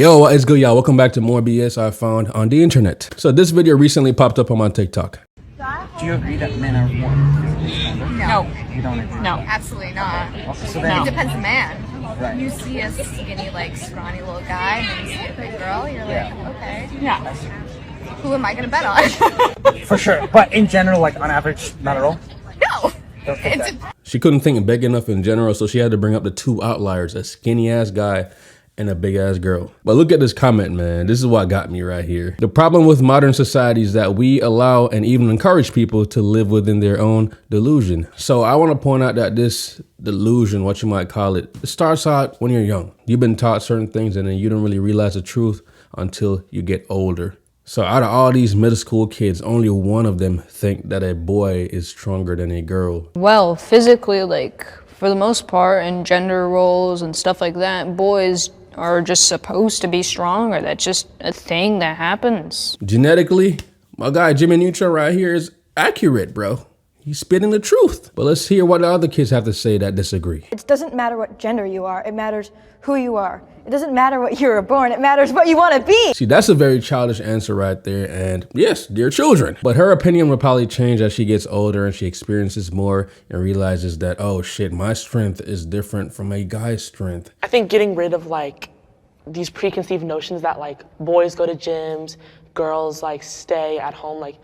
Yo, what is good, y'all? Welcome back to more BS I found on the internet. So this video recently popped up on my TikTok. Do you agree that men are more stronger? No. You don't agree? No, absolutely not. Okay, so then It depends on the man. Right. You see a skinny, like, scrawny little guy, and then you see a big girl, you're like, okay. Yeah. Who am I going to bet on? For sure. But in general, like on average, not at all? No. Don't think It's that. She couldn't think big enough in general, so she had to bring up the two outliers, a skinny ass guy and a big ass girl. But look at this comment, man. This is what got me right here. The problem with modern society is that we allow and even encourage people to live within their own delusion. So I want to point out that this delusion, what you might call it starts out when you're young. You've been taught certain things and then you don't really realize the truth until you get older. So out of all these middle school kids, only one of them think that a boy is stronger than a girl. Well, physically, like, for the most part, and gender roles and stuff like that, boys are just supposed to be stronger. That's just a thing that happens. Genetically, my guy Jimmy Neutron right here is accurate, bro. He's spitting the truth. But let's hear what the other kids have to say that disagree. It doesn't matter what gender you are, it matters who you are. It doesn't matter what you were born, it matters what you want to be. See, that's a very childish answer right there. And yes, dear children. But her opinion will probably change as she gets older and she experiences more and realizes that, oh shit, my strength is different from a guy's strength. I think getting rid of like these preconceived notions that like boys go to gyms, girls like stay at home. Like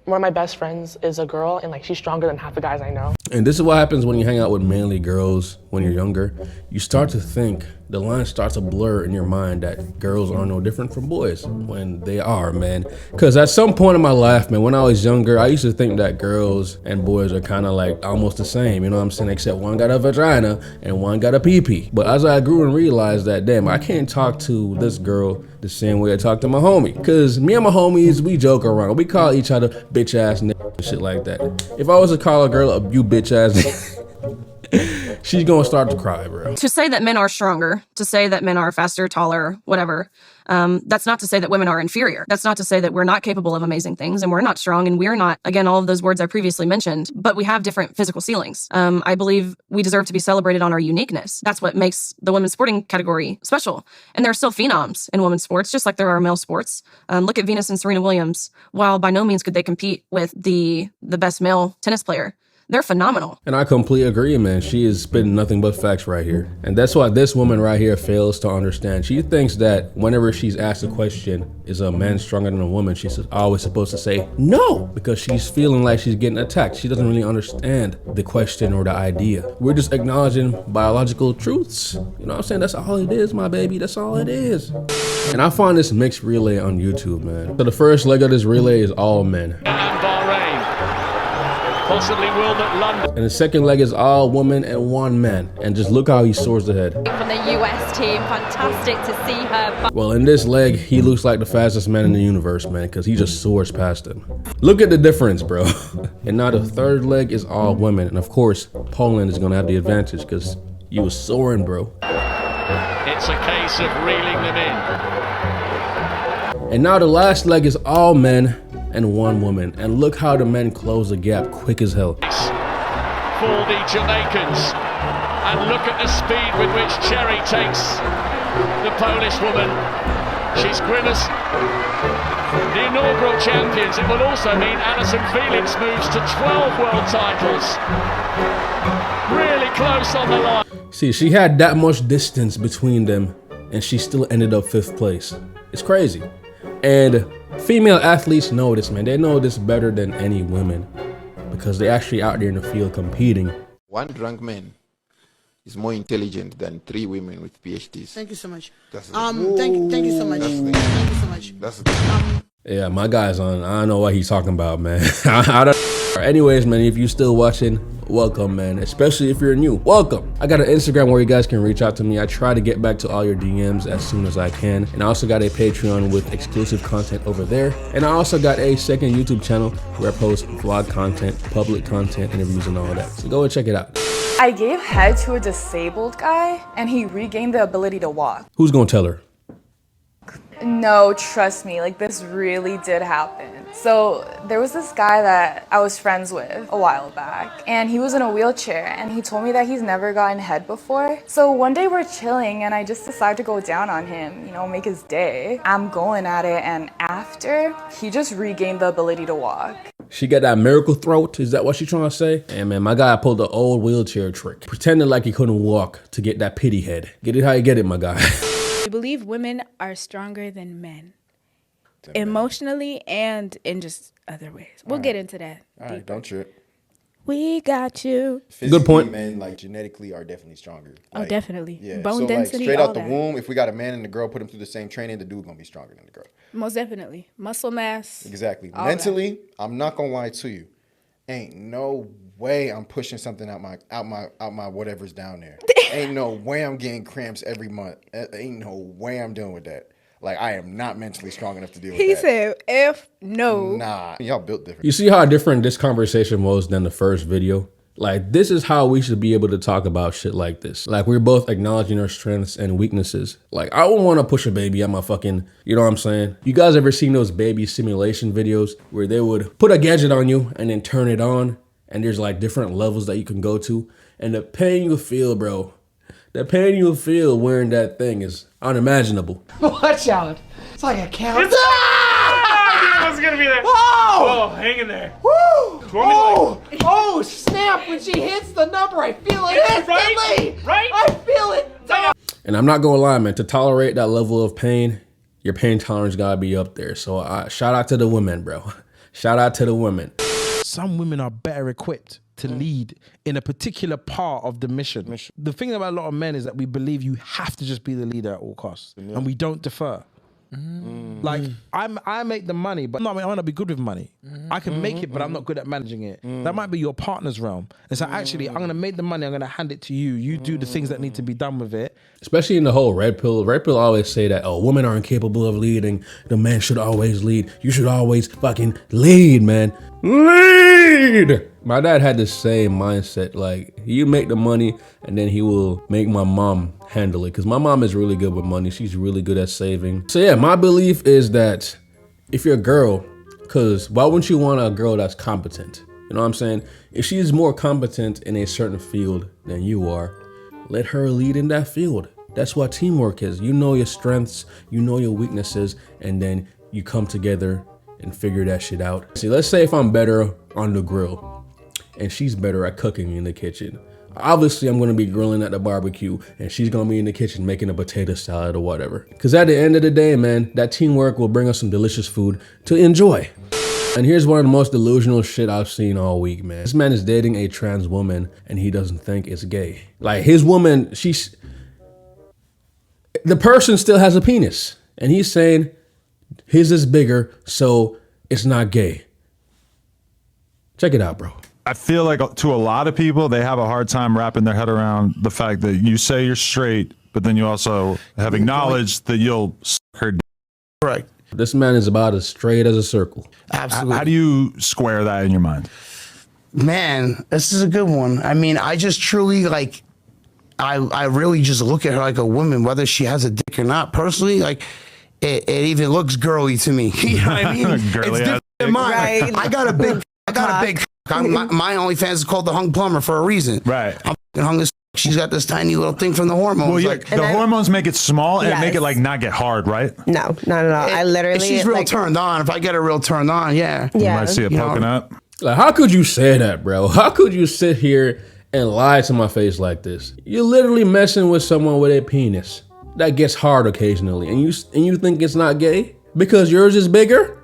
one of my best friends is a girl and like she's stronger than half the guys I know. And this is what happens when you hang out with manly girls when you're younger. You start to think, the line starts to blur in your mind that girls are no different from boys when they are, man. Because at some point in my life, man, when I was younger, I used to think that girls and boys are kind of like almost the same, you know what I'm saying? Except one got a vagina and one got a pee-pee. But as I grew and realized that, damn, I can't talk to this girl the same way I talk to my homie. Because me and my homies, we joke around. We call each other bitch ass nigga and shit like that. If I was to call a girl a you bitch ass she's gonna start to cry, bro. To say that men are stronger, to say that men are faster, taller, whatever, that's not to say that women are inferior. That's not to say that we're not capable of amazing things and we're not strong and we're not, again, all of those words I previously mentioned, but we have different physical ceilings. I believe we deserve to be celebrated on our uniqueness. That's what makes the women's sporting category special. And there are still phenoms in women's sports, just like there are male sports. Look at Venus and Serena Williams. While by no means could they compete with the best male tennis player, they're phenomenal. And I completely agree, man. She is spitting nothing but facts right here. And that's why this woman right here fails to understand. She thinks that whenever she's asked a question, is a man stronger than a woman, she's always supposed to say no, because she's feeling like she's getting attacked. She doesn't really understand the question or the idea. We're just acknowledging biological truths. You know what I'm saying? That's all it is, my baby. That's all it is. And I find this mixed relay on YouTube, man. So the first leg of this relay is all men. Possibly Wilmot, London. And the second leg is all women and one man. And just look how he soars ahead. From the US team, fantastic to see her. Well, in this leg, he looks like the fastest man in the universe, man, because he just soars past him. Look at the difference, bro. And now the third leg is all women. And of course, Poland is going to have the advantage because he was soaring, bro. It's a case of reeling them in. And now the last leg is all men and one woman. And look how the men close the gap quick as hell. For the Jamaicans. And look at the speed with which Cherry takes the Polish woman. She's grimace. The inaugural champions. It will also mean Alison Felix moves to 12 world titles. Really close on the line. See, she had that much distance between them and she still ended up 5th place. It's crazy. And female athletes know this, man. They know this better than any women because they're actually out there in the field competing. One drunk man is more intelligent than 3 women with PhDs. Thank you so much. That's thank you so much. Thank you so much. That's yeah, my guy's on. I don't know what he's talking about, man. I don't. Anyways, man, if you're still watching, welcome, man. Especially if you're new, welcome. I got an Instagram where you guys can reach out to me. I try to get back to all your DMs as soon as I can. And I also got a Patreon with exclusive content over there. And I also got a second YouTube channel where I post vlog content, public content, interviews, and all that. So go and check it out. I gave head to a disabled guy and he regained the ability to walk. Who's gonna tell her? No, trust me, like this really did happen. So there was this guy that I was friends with a while back, and he was in a wheelchair, and he told me that he's never gotten head before. So one day we're chilling, and I just decided to go down on him, you know, make his day. I'm going at it, and after, he just regained the ability to walk. She got that miracle throat. Is that what she trying to say? Hey man, my guy pulled the old wheelchair trick. Pretended like he couldn't walk to get that pity head. Get it how you get it, my guy. I believe women are stronger than men. Emotionally and in just other ways. We'll get into that. All right, don't trip. We got you. Physically, good point. Men like genetically are definitely stronger. Oh, definitely. Yeah. Bone so, density. Straight all out the that. womb, if we got a man and a girl, put them through the same training, the dude gonna be stronger than the girl. Most definitely. Muscle mass. Exactly. all Mentally, I'm not gonna lie to you. Ain't no way I'm pushing something out my whatever's down there. Ain't no way I'm getting cramps every month. Ain't no way I'm dealing with that. Like, I am not mentally strong enough to deal with that. He said, if no. Nah, y'all built different. You see how different this conversation was than the first video? Like, this is how we should be able to talk about shit like this. Like, we're both acknowledging our strengths and weaknesses. Like, I wouldn't want to push a baby at my fucking, you know what I'm saying? You guys ever seen those baby simulation videos where they would put a gadget on you and then turn it on, and there's like different levels that you can go to, and the pain you feel, bro, the pain you'll feel wearing that thing is unimaginable. Watch out. It's like a count. I was gonna be there. Oh! Oh, hang in there. Woo! Oh! Oh, snap. When she hits the number, I feel it instantly. Right? I feel it. And I'm not gonna lie, man, to tolerate that level of pain, your pain tolerance gotta be up there. So shout out to the women, bro. Shout out to the women. Some women are better equipped to lead in a particular part of the mission. The thing about a lot of men is that we believe you have to just be the leader at all costs, and we don't defer. Like, I make the money, but I might not be good with money. I can make it, but I'm not good at managing it. That might be your partner's realm. It's like, actually, I'm gonna make the money, I'm gonna hand it to you. You do the things that need to be done with it. Especially in the whole red pill. Red pill always say that, oh, women are incapable of leading. The man should always lead. You should always fucking lead, man. Lead! My dad had the same mindset. Like, you make the money and then he will make my mom handle it. Because my mom is really good with money. She's really good at saving. So yeah, my belief is that if you're a girl, because why wouldn't you want a girl that's competent? You know what I'm saying? If she's more competent in a certain field than you are, let her lead in that field. That's what teamwork is. You know your strengths, you know your weaknesses, and then you come together and figure that shit out. See, let's say if I'm better on the grill and she's better at cooking in the kitchen. Obviously, I'm gonna be grilling at the barbecue and she's gonna be in the kitchen making a potato salad or whatever. Because at the end of the day, man, that teamwork will bring us some delicious food to enjoy. And here's one of the most delusional shit I've seen all week, man. This man is dating a trans woman and he doesn't think it's gay. Like, his woman, the person still has a penis. And he's saying his is bigger, so it's not gay. Check it out, bro. I feel like to a lot of people, they have a hard time wrapping their head around the fact that you say you're straight, but then you also have acknowledged that you'll suck her dick. Right. This man is about as straight as a circle. Absolutely. How do you square that in your mind? Man, this is a good one. I mean, I just truly like, I really just look at her like a woman, whether she has a dick or not. Personally, like, it even looks girly to me. You know what I mean? It's different than mine. Right. I got a big. My OnlyFans is called the Hung Plumber for a reason. Right. I'm hung this. She's got this tiny little thing from the hormones. Well, like the hormones make it small and make it like not get hard, right? No, not at all. I literally. If she's real turned on. If I get her real turned on, yeah. You might see it poking up. Like, how could you say that, bro? How could you sit here and lie to my face like this? You're literally messing with someone with a penis that gets hard occasionally, and you think it's not gay because yours is bigger?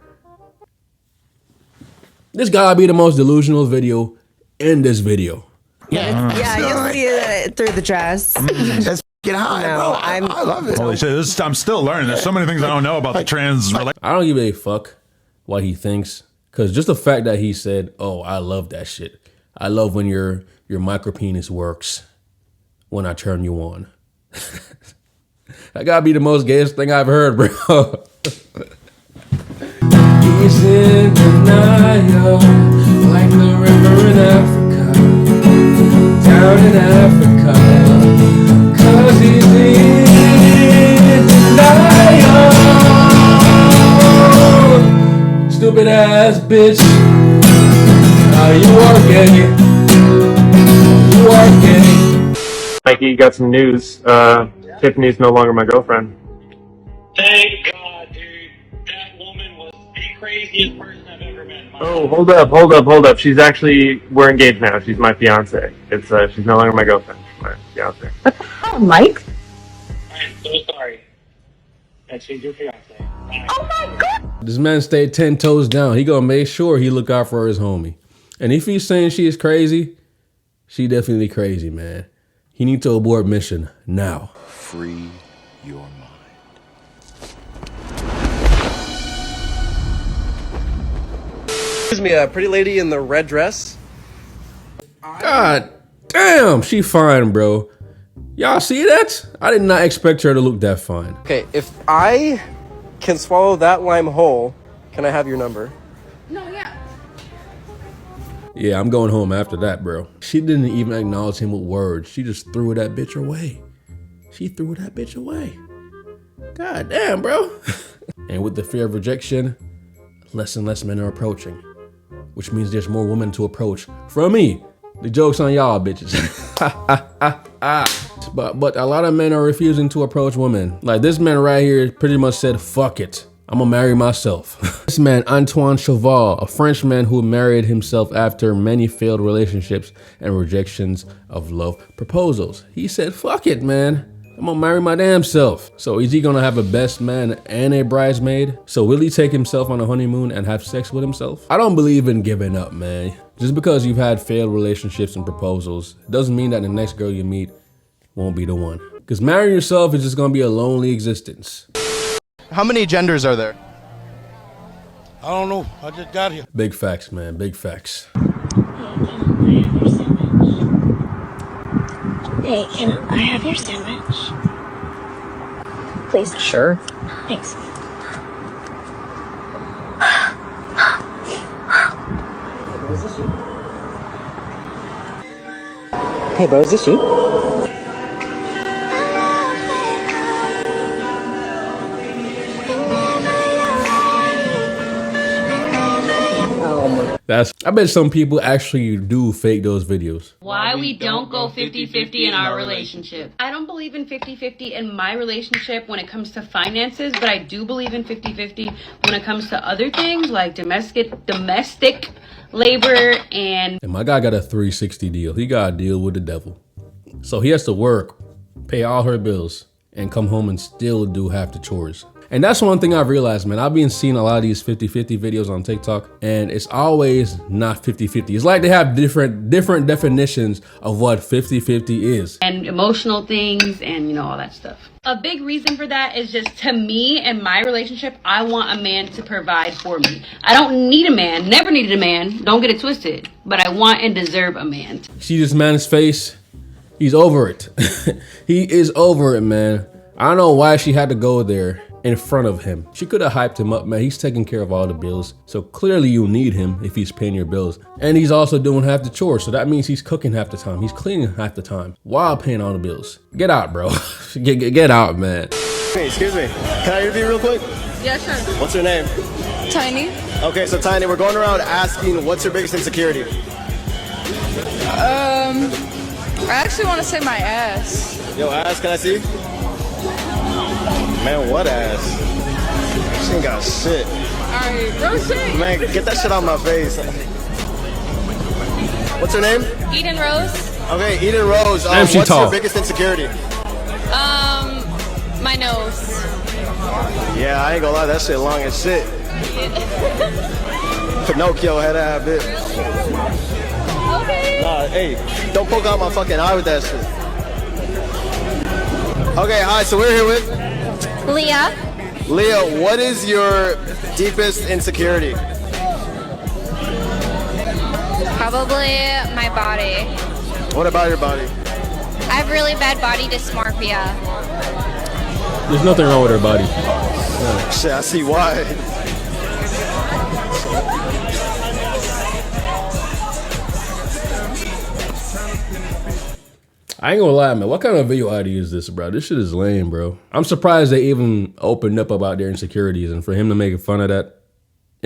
This gotta be the most delusional video in this video. Yeah, you'll see it through the dress. That's get high, bro. I love it. Holy shit, I'm still learning. There's so many things I don't know about the trans relationship. I don't give a fuck what he thinks, because just the fact that he said, oh, I love that shit. I love when your micro penis works when I turn you on. That gotta be the most gayest thing I've heard, bro. He's in denial, like the river in Africa, down in Africa, 'cause he's in denial. Still stupid ass bitch. You are gay. You are gay. Mikey, you got some news. Tiffany's no longer my girlfriend. Thank God, dude. That woman was the craziest person I've ever met. Oh, hold up. We're engaged now. She's my fiance. She's no longer my girlfriend. She's my fiance. Oh, Mike? I'm so sorry. That she's your fiance. Oh my God! This man stayed 10 toes down. He gonna make sure he look out for his homie. And if he's saying she is crazy, she definitely crazy, man. He needs to abort mission now. Free your mind. Excuse me, a pretty lady in the red dress. God damn, she fine, bro. Y'all see that? I did not expect her to look that fine. Okay, if I can swallow that lime whole, can I have your number? No, yeah. Yeah, I'm going home after that, bro. She didn't even acknowledge him with words. She just threw that bitch away. She threw that bitch away. God damn, bro. And with the fear of rejection, less and less men are approaching, which means there's more women to approach from me. The joke's on y'all, bitches. But a lot of men are refusing to approach women. Like this man right here pretty much said, fuck it. I'm gonna marry myself. This man, Antoine Cheval, a Frenchman who married himself after many failed relationships and rejections of love proposals. He said, fuck it, man. I'm gonna marry my damn self. So is he gonna have a best man and a bridesmaid? So will he take himself on a honeymoon and have sex with himself? I don't believe in giving up, man. Just because you've had failed relationships and proposals doesn't mean that the next girl you meet won't be the one. Because marrying yourself is just gonna be a lonely existence. How many genders are there? I don't know. I just got here. Big facts, man. Big facts. Hey, can I have your sandwich? Please. Sure. Thanks. Hey, bro, is this you? I bet some people actually do fake those videos. Why we don't go 50-50 in our relationship. I don't believe in 50-50 in my relationship when it comes to finances, but I do believe in 50-50 when it comes to other things like domestic labor and my guy got a 360 deal. He got a deal with the devil. So he has to work, pay all her bills, and come home and still do half the chores. And that's one thing I've realized, man. I've been seeing a lot of these 50-50 videos on TikTok, and it's always not 50-50. It's like they have different definitions of what 50-50 is. And emotional things and, you know, all that stuff. A big reason for that is just to me and my relationship, I want a man to provide for me. I don't need a man, never needed a man, don't get it twisted, but I want and deserve a man. See this man's face? He's over it. He is over it, man. I don't know why she had to go there in front of him. She could have hyped him up, man. He's taking care of all the bills. So clearly you need him if he's paying your bills. And he's also doing half the chores. So that means he's cooking half the time. He's cleaning half the time while paying all the bills. Get out, bro. Get out, man. Hey, excuse me. Can I interview you real quick? Yeah, sure. What's your name? Tiny. Okay, so Tiny, we're going around asking what's your biggest insecurity? I actually want to say my ass. Yo, ass, can I see? Man, what ass? She ain't got shit. Alright, go say. Man, get that shit out my face. What's her name? Eden Rose. Okay, Eden Rose. Damn, she what's tall. your biggest insecurity? My nose. Yeah, I ain't gonna lie, that shit long as shit. Pinocchio had that bit. Okay. Nah, hey, don't poke out my fucking eye with that shit. Okay, hi, so we're here with Leah. Leah, what is your deepest insecurity? Probably my body. What about your body? I have really bad body dysmorphia. There's nothing wrong with her body. Shit, I see why. I ain't gonna lie, man. What kind of video idea is this, bro? This shit is lame, bro. I'm surprised they even opened up about their insecurities, and for him to make fun of that,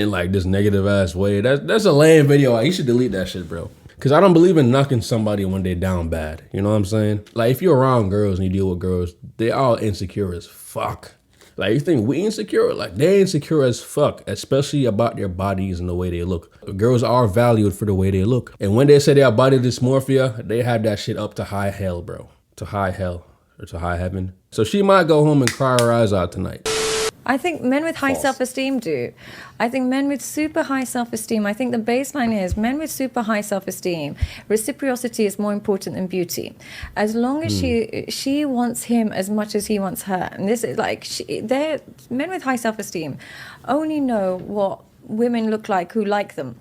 in like this negative ass way. That's a lame video. You should delete that shit, bro. Cause I don't believe in knocking somebody when they're down bad. You know what I'm saying? Like if you're around girls and you deal with girls, they all insecure as fuck. Like you think we insecure? Like they insecure as fuck, especially about their bodies and the way they look. Girls are valued for the way they look. And when they say they have body dysmorphia, they have that shit up to high hell, bro. To high hell or to high heaven. So she might go home and cry her eyes out tonight. I think men with high self-esteem do. I think men with super high self-esteem, I think the baseline is men with super high self-esteem, reciprocity is more important than beauty. As long as she wants him as much as he wants her. And this is like, men with high self-esteem only know what women look like who like them.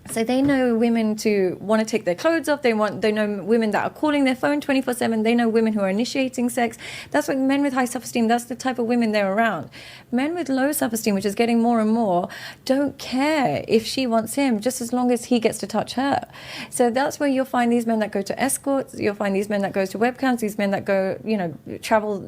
So they know women to want to take their clothes off. They know women that are calling their phone 24/7. They know women who are initiating sex. That's what men with high self-esteem, that's the type of women they're around. Men with low self-esteem, which is getting more and more, don't care if she wants him, just as long as he gets to touch her. So that's where you'll find these men that go to escorts. You'll find these men that go to webcams. These men that go, travel,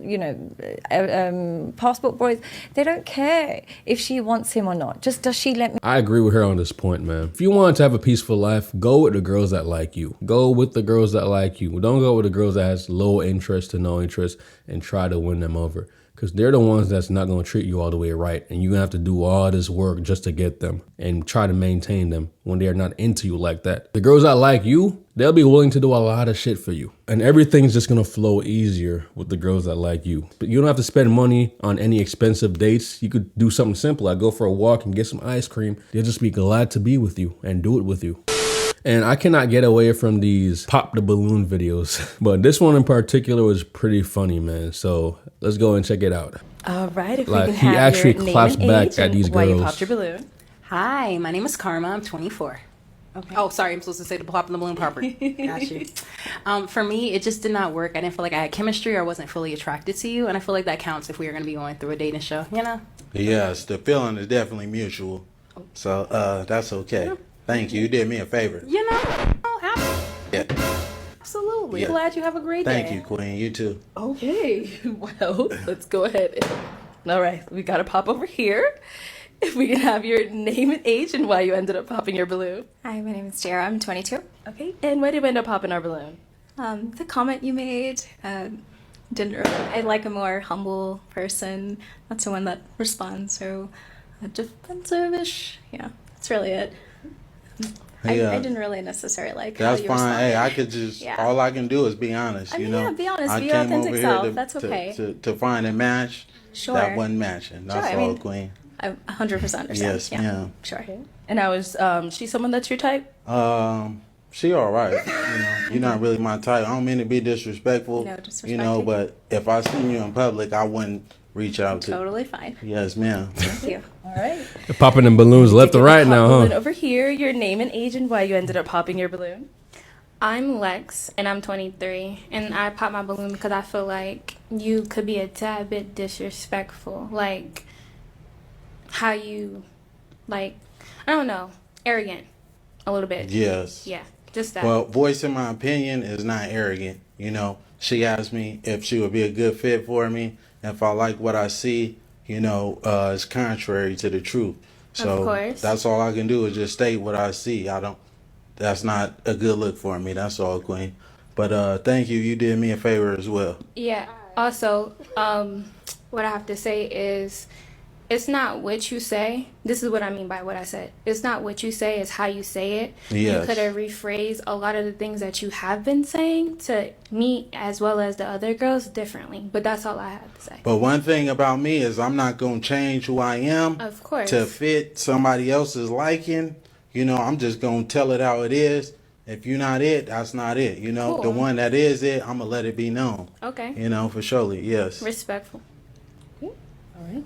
passport boys. They don't care if she wants him or not. Just does she let me? I agree with her on this point, man. If you want to have a peaceful life, go with the girls that like you. Go with the girls that like you. Don't go with the girls that has low interest to no interest and try to win them over. Because they're the ones that's not going to treat you all the way right. And you're going to have to do all this work just to get them and try to maintain them when they're not into you like that. The girls that like you, they'll be willing to do a lot of shit for you. And everything's just going to flow easier with the girls that like you. But you don't have to spend money on any expensive dates. You could do something simple, like go for a walk and get some ice cream. They'll just be glad to be with you and do it with you. And I cannot get away from these pop the balloon videos. But this one in particular was pretty funny, man. So let's go and check it out. All right, if Like, we he can have actually your name claps and back age at these and why you girls. popped your balloon. Hi, my name is Karma. I'm 24. Okay. Oh, sorry. I'm supposed to say the popping the balloon proper. Got you. For me, it just did not work. I didn't feel like I had chemistry or wasn't fully attracted to you. And I feel like that counts if we are going to be going through a dating show, you know? Yes, the feeling is definitely mutual. So that's okay. Thank you. You did me a favor. You know? Oh, Yeah. absolutely. Yeah. Glad you have a great day. Thank you, Queen. You too. Okay, well, let's go ahead. All right, we got to pop over here. If we can have your name and age and why you ended up popping your balloon. Hi, my name is Jara. I'm 22. Okay, and why did we end up popping our balloon? The comment you made, I like a more humble person, not someone that responds so defensive-ish. Yeah, that's really it. I didn't really necessarily like how That's you fine. responded. Hey, I could just, all I can do is be honest, you know? Yeah, be honest, I be your came authentic over here self. to, That's okay. to find a match Sure. that wasn't matching. That's Sure, I all, mean, Queen. I 100% understand. Yes, yeah. ma'am. Sure. And I was, she someone that's your type? She all right. You're not really my type. I don't mean to be disrespectful, No, disrespect you know, you. but if I seen you in public, I wouldn't reach out to. Totally fine. Yes, ma'am. Thank you. All right. They're popping them balloons left and right now, Balloon huh? over here, your name and age and why you ended up popping your balloon. I'm Lex, and I'm 23, and I popped my balloon because I feel like you could be a tad bit disrespectful, like how you, like, I don't know, arrogant, a little bit. Yes. Yeah, just that. Well, voicing my opinion is not arrogant. You know, she asked me if she would be a good fit for me. If I like what I see, you know, it's contrary to the truth. So Of course. that's all I can do is just state what I see. That's not a good look for me. That's all, Queen. But thank you. You did me a favor as well. Yeah. Also, what I have to say is, it's not what you say. This is what I mean by what I said. It's not what you say, it's how you say it. Yes. You could have rephrased a lot of the things that you have been saying to me as well as the other girls differently. But that's all I have to say. But one thing about me is I'm not going to change who I am Of course. to fit somebody else's liking. You know, I'm just going to tell it how it is. If you're not it, that's not it. You know, Cool. the one that is it, I'm going to let it be known. Okay. You know, for surely, yes. Respectful. All right.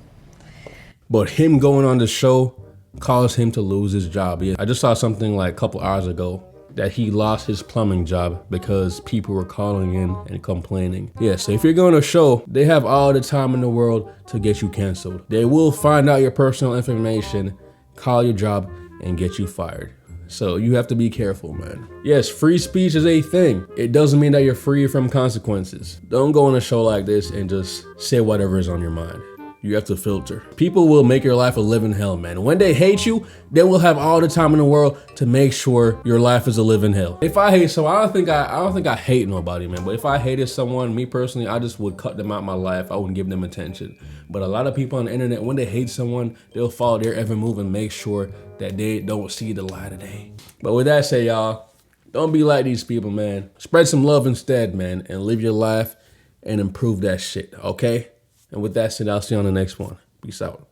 But him going on the show caused him to lose his job. Yeah, I just saw something like a couple hours ago that he lost his plumbing job because people were calling in and complaining. Yeah, so if you're going to a show, they have all the time in the world to get you canceled. They will find out your personal information, call your job, and get you fired. So you have to be careful, man. Yes, free speech is a thing. It doesn't mean that you're free from consequences. Don't go on a show like this and just say whatever is on your mind. you have to filter. People will make your life a living hell, man. When they hate you, they will have all the time in the world to make sure your life is a living hell. If I hate someone, I don't think I hate nobody, man. But if I hated someone, me personally, I just would cut them out of my life. I wouldn't give them attention. But a lot of people on the internet, when they hate someone, they'll follow their every move and make sure that they don't see the light of day. But with that said, y'all, don't be like these people, man. Spread some love instead, man, and live your life and improve that shit, okay? And with that said, I'll see you on the next one. Peace out.